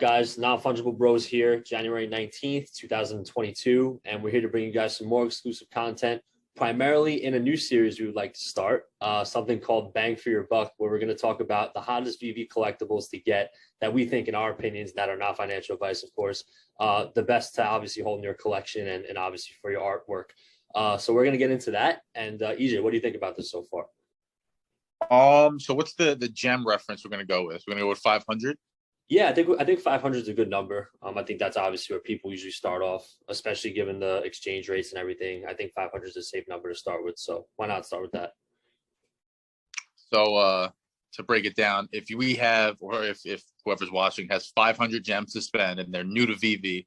guys? Non-Fungible Bros here, January 19th, 2022, and we're here to bring you guys some more exclusive content, primarily in a new series we would like to start, something called Bang for Your Buck, where we're going to talk about the hottest VeVe collectibles to get that we think, in our opinions, that are not financial advice, of course, the best to obviously hold in your collection and obviously for your artwork. So we're going to get into that. And EJ, what do you think about this so far? So what's the gem reference we're going to go with? We're going to go with 500? Yeah, I think 500 is a good number. I think that's obviously where people usually start off, especially given the exchange rates and everything. I think 500 is a safe number to start with. So why not start with that? So to break it down, if we have, or if whoever's watching has 500 gems to spend and they're new to VeVe,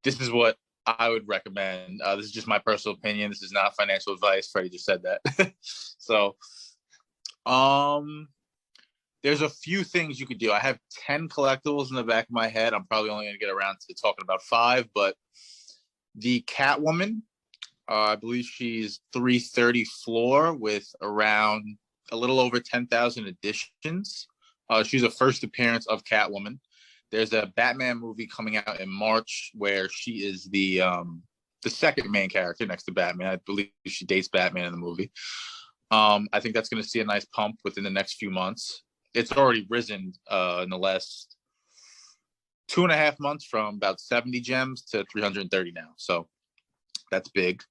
this is what I would recommend. This is just my personal opinion. This is not financial advice. Freddie just said that. So, there's a few things you could do. I have 10 collectibles in the back of my head. I'm probably only going to get around to talking about 5, but the Catwoman, I believe she's 330 floor with around a little over 10,000 editions. She's a first appearance of Catwoman. There's a Batman movie coming out in March where she is the second main character next to Batman. I believe she dates Batman in the movie. I think that's going to see a nice pump within the next few months. It's already risen in the last 2.5 months from about 70 gems to 330 now. So that's big.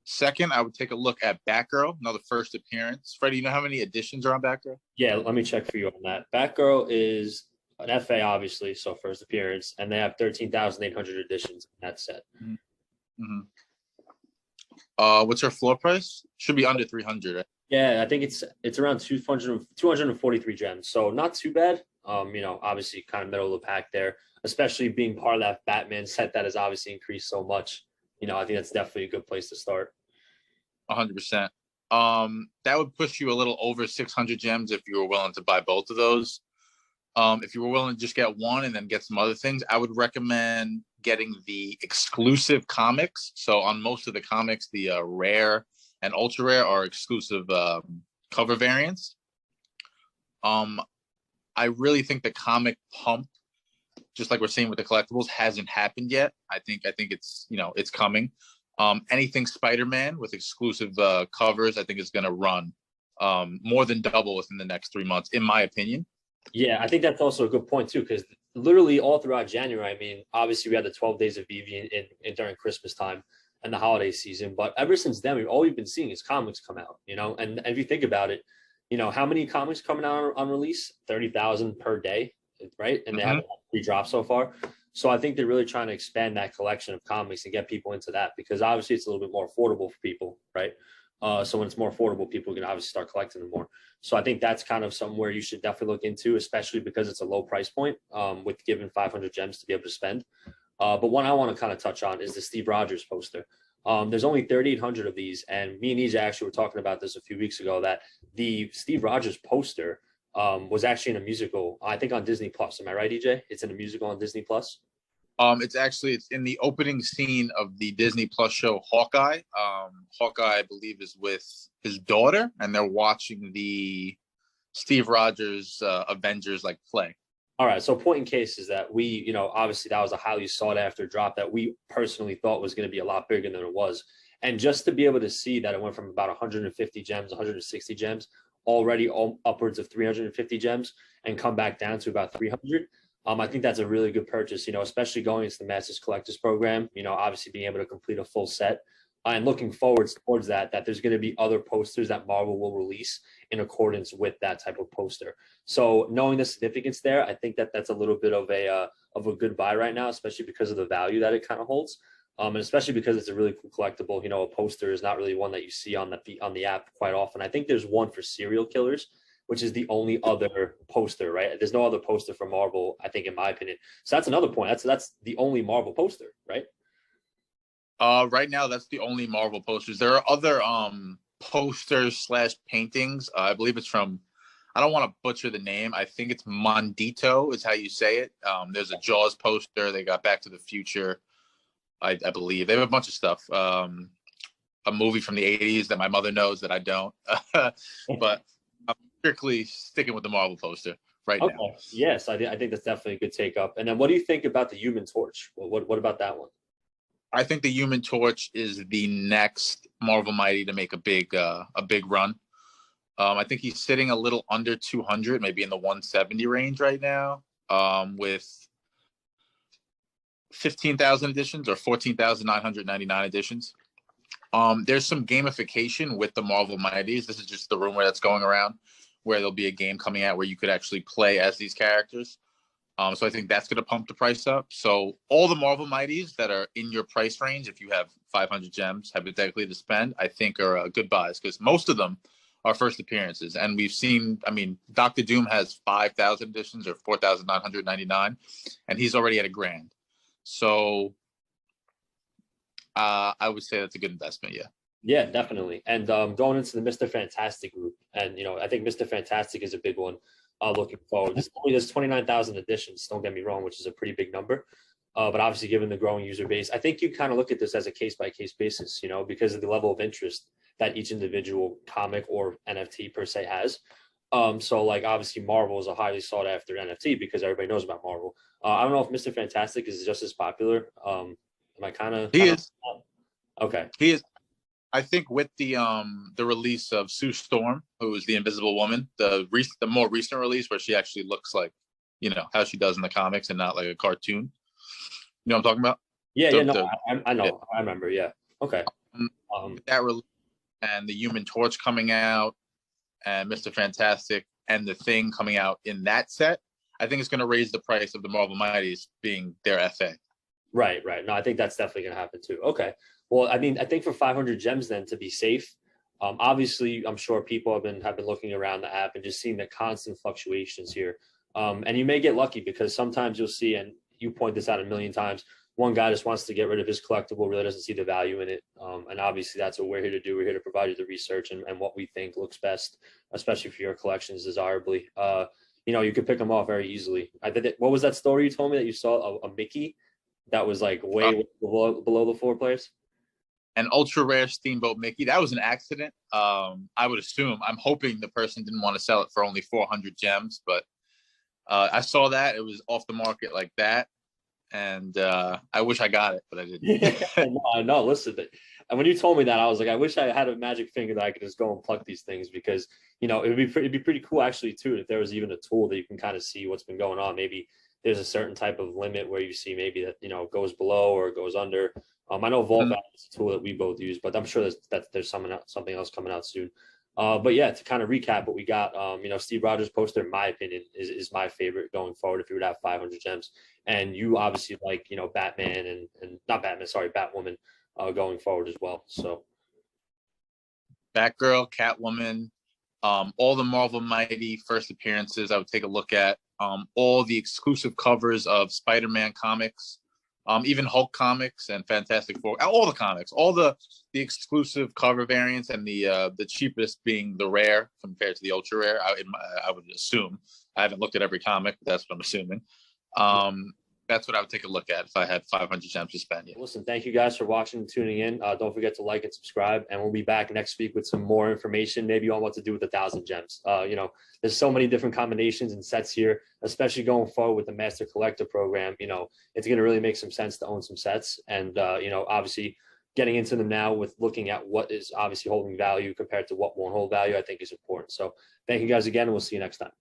Second, I would take a look at Batgirl, another first appearance. Freddie, you know how many editions are on Batgirl? Yeah, let me check for you on that. Batgirl is an FA, obviously, so first appearance, and they have 13,800 editions in that set. Mm-hmm. What's her floor price? Should be under 300, right? Yeah, I think it's around 243 gems, so not too bad. Obviously kind of middle of the pack there, especially being part of that Batman set that has obviously increased so much. I think that's definitely a good place to start. 100%. That would push you a little over 600 gems if you were willing to buy both of those. If you were willing to just get one and then get some other things, I would recommend getting the exclusive comics. So on most of the comics, the rare and ultra rare are exclusive cover variants. I really think the comic pump, just like we're seeing with the collectibles, hasn't happened yet. I think it's it's coming. Anything Spider-Man with exclusive covers, I think is going to run more than double within the next 3 months, in my opinion. Yeah, I think that's also a good point too, because literally all throughout January, I mean, obviously we had the 12 days of VeVe in during Christmas time and the holiday season, but ever since then, all we've been seeing is comics come out, and if you think about it, how many comics coming out on release? 30,000 per day, right? And they have 3 drops so far. So I think they're really trying to expand that collection of comics and get people into that, because obviously it's a little bit more affordable for people, right? So when it's more affordable, people can obviously start collecting them more. So I think that's kind of somewhere you should definitely look into, especially because it's a low price point with given 500 gems to be able to spend. But one I want to kind of touch on is the Steve Rogers poster. There's only 3,800 of these, and me and EJ actually were talking about this a few weeks ago, that the Steve Rogers poster was actually in a musical, I think on Disney Plus. Am I right, EJ? It's in a musical on Disney Plus. It's in the opening scene of the Disney Plus show Hawkeye. Hawkeye, I believe, is with his daughter, and they're watching the Steve Rogers Avengers play. All right. So point in case is that we, obviously that was a highly sought after drop that we personally thought was going to be a lot bigger than it was. And just to be able to see that it went from about 150 gems, 160 gems, already upwards of 350 gems, and come back down to about 300. I think that's a really good purchase, especially going into the Masters Collectors program, obviously being able to complete a full set and looking forward towards that there's going to be other posters that Marvel will release in accordance with that type of poster. So knowing the significance there, I think that's a little bit of a good buy right now, especially because of the value that it kind of holds. And especially because it's a really cool collectible. A poster is not really one that you see on the app quite often. I think there's one for serial killers, which is the only other poster, right? There's no other poster for Marvel, I think, in my opinion. So that's another point. That's the only Marvel poster, right? Right now, that's the only Marvel posters. There are other posters / paintings. I believe it's from, I don't want to butcher the name. I think it's Mondito is how you say it. There's a Jaws poster. They got Back to the Future, I believe. They have a bunch of stuff. A movie from the 80s that my mother knows that I don't. But I'm strictly sticking with the Marvel poster. right now. Okay. Yes, I think that's definitely a good take up. And then what do you think about the Human Torch? What about that one? I think the Human Torch is the next Marvel Mighty to make a big run. I think he's sitting a little under 200, maybe in the 170 range right now, with 15,000 editions or 14,999 editions. There's some gamification with the Marvel Mighties. This is just the rumor that's going around, where there'll be a game coming out where you could actually play as these characters. So I think that's going to pump the price up. So all the Marvel Mighties that are in your price range, if you have 500 gems hypothetically to spend, I think are good buys, because most of them are first appearances. And we've seen, I mean, Doctor Doom has 5,000 editions or 4,999, and he's already at $1,000. So I would say that's a good investment. Yeah. Yeah, definitely. And going into the Mr. Fantastic group, and I think Mr. Fantastic is a big one. Looking forward, there's 29,000 editions. Don't get me wrong, which is a pretty big number. But obviously, given the growing user base, I think you kind of look at this as a case by case basis. Because of the level of interest that each individual comic or NFT per se has. So like obviously Marvel is a highly sought after NFT because everybody knows about Marvel. I don't know if Mr. Fantastic is just as popular. Am I kind of? He is. Okay. He is. I think with the release of Sue Storm, who is the Invisible Woman, the more recent release where she actually looks like, how she does in the comics and not like a cartoon. You know what I'm talking about? Yeah, I know. Yeah. I remember. Yeah. Okay. That release and the Human Torch coming out and Mr. Fantastic and the Thing coming out in that set, I think it's going to raise the price of the Marvel Mighties being their FA. Right. No, I think that's definitely going to happen too. Okay. Well, I mean, I think for 500 gems, then to be safe, obviously, I'm sure people have been looking around the app and just seeing the constant fluctuations here. And you may get lucky because sometimes you'll see, and you point this out a million times, one guy just wants to get rid of his collectible, really doesn't see the value in it. And obviously, that's what we're here to do. We're here to provide you the research and what we think looks best, especially for your collections desirably. You could pick them off very easily. What was that story you told me that you saw a Mickey that was like way below the floor place? An ultra rare Steamboat Mickey. That was an accident. I would assume. I'm hoping the person didn't want to sell it for only 400 gems, but I saw that it was off the market like that, and I wish I got it, but I didn't. No, listen. And when you told me that, I was like, I wish I had a magic finger that I could just go and pluck these things because it'd be pretty cool actually too if there was even a tool that you can kind of see what's been going on. Maybe there's a certain type of limit where you see maybe that goes below or goes under. I know Vault is a tool that we both use, but I'm sure there's something else coming out soon. But yeah, to kind of recap what we got, Steve Rogers poster, in my opinion, is my favorite going forward if you would have 500 gems. And you obviously like, Batman and not Batman, sorry, Batwoman going forward as well. So Batgirl, Catwoman, all the Marvel Mighty first appearances I would take a look at. All the exclusive covers of Spider-Man comics. Even Hulk comics and Fantastic Four, all the comics, all the exclusive cover variants, and the cheapest being the rare compared to the ultra rare. I would assume. I haven't looked at every comic, but that's what I'm assuming. That's what I would take a look at if I had 500 gems to spend. Yeah. Listen, thank you guys for watching and tuning in. Don't forget to like and subscribe, and we'll be back next week with some more information, maybe on what to do with 1,000 gems. There's so many different combinations and sets here, especially going forward with the Master Collector program. It's going to really make some sense to own some sets, and obviously getting into them now with looking at what is obviously holding value compared to what won't hold value, I think is important. So thank you guys again, and we'll see you next time.